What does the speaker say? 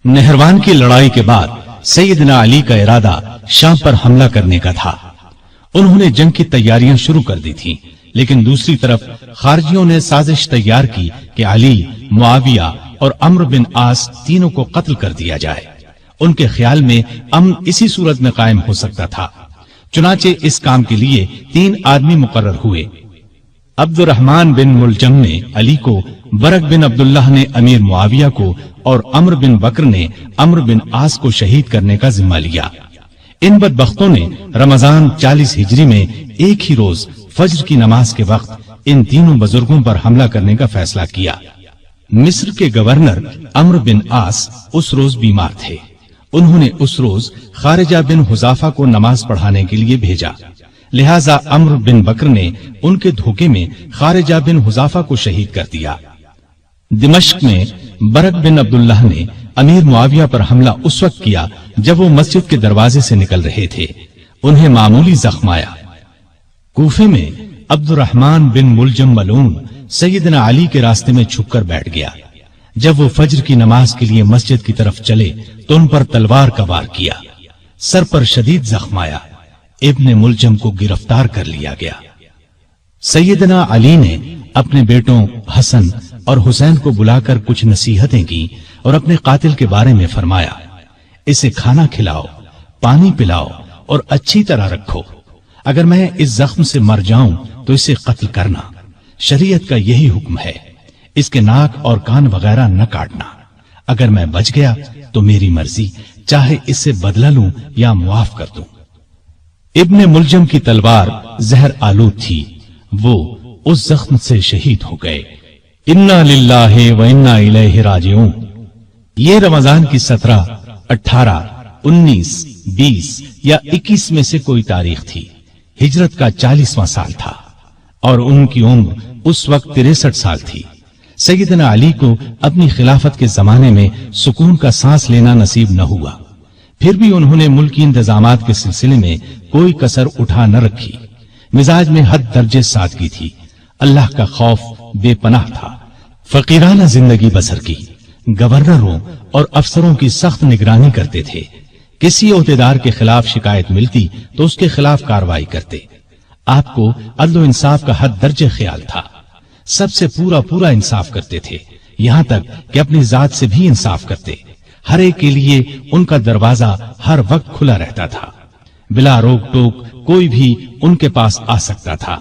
नहरवान की लड़ाई के बाद सैयदना अली का इरादा शाम पर हमला करने का था। उन्होंने जंग की तैयारियां शुरू कर दी थीं, लेकिन दूसरी तरफ खारजियों ने साजिश तैयार की कि अली, मुआविया और अम्र बिन आस तीनों को कत्ल कर दिया जाए। उनके ख्याल में अमन इसी सूरत में कायम हो सकता था। चुनाचे इस काम के लिए 3 आदमी मुकर्रर हुए। अब्दुर्रहमान बिन मुलजम ने अली को, बरक बिन अब्दुल्लाह ने अमीर मुआविया को और अम्र बिन बकर ने अम्र बिन आस को शहीद करने का जिम्मा लिया। इन बदबख्तों ने रमजान 40 हिजरी में एक ही रोज फज्र की नमाज के वक्त इन तीनों बुजुर्गों पर हमला करने का फैसला किया। मिस्र के गवर्नर अम्र बिन आस उस रोज बीमार थे। उन्होंने उस रोज खारिजा बिन हुजाफा को नमाज पढ़ाने के लिए भेजा। लिहाजा अम्र बिन बकर ने उनके धोखे में खारिजा बिन हुजाफा को शहीद कर दिया। दिमश्क में बरक बिन अब्दुल्लाह ने अमीर मुआविया पर हमला उस वक्त किया जब वो मस्जिद के दरवाजे से निकल रहे थे। उन्हें मामूली जख्म आया। कूफे में अब्दुर्रहमान बिन मुलजम मलून सैयदना अली के रास्ते में छुपकर बैठ गया। जब वो फज्र की नमाज के लिए मस्जिद की तरफ चले तो उन पर तलवार का वार किया। सर पर शदीद जख्म आया। इब्ने मुलजम को गिरफ्तार कर लिया गया। सैयदना अली ने अपने बेटों हसन और हुसैन को बुलाकर कुछ नसीहतें की और अपने कातिल के बारे में फरमाया, इसे खाना खिलाओ, पानी पिलाओ और अच्छी तरह रखो। अगर मैं इस जख्म से मर जाऊं तो इसे कत्ल करना। शरीयत का यही हुक्म है। इसके नाक और कान वगैरह न काटना। अगर मैं बच गया तो मेरी मर्जी, चाहे इससे बदला लूं या मुआफ कर दूं। इब्ने मुलजम की तलवार जहर आलूद थी। वो उस जख्म से शहीद हो गए। इन्ना लिल्लाहि व इन्ना इलैहि राजिऊन। ये रमजान की 17, 18, 19, 20 या 21 में से कोई तारीख थी। हिजरत का 40वां साल था और उनकी उम्र उस वक्त 63 साल थी। सैयदना अली को अपनी खिलाफत के जमाने में सुकून का सांस लेना नसीब न हुआ। फिर भी उन्होंने मुल्की इंतजामात के सिलसिले में कोई कसर उठा न रखी। मिजाज में हद दर्जे सादगी थी। अल्लाह का खौफ बेपनाह था। फकीराना जिंदगी बसर की। गवर्नरों और अफसरों की सख्त निगरानी करते थे। किसी ओहदेदार के खिलाफ शिकायत मिलती तो उसके खिलाफ कार्रवाई करते। आपको अदल इंसाफ का हद दर्जे ख्याल था। सबसे पूरा इंसाफ करते थे, यहां तक कि अपनी जात से भी इंसाफ करते। हर एक के लिए उनका दरवाजा हर वक्त खुला रहता था। बिला रोक टोक कोई भी उनके पास आ सकता था।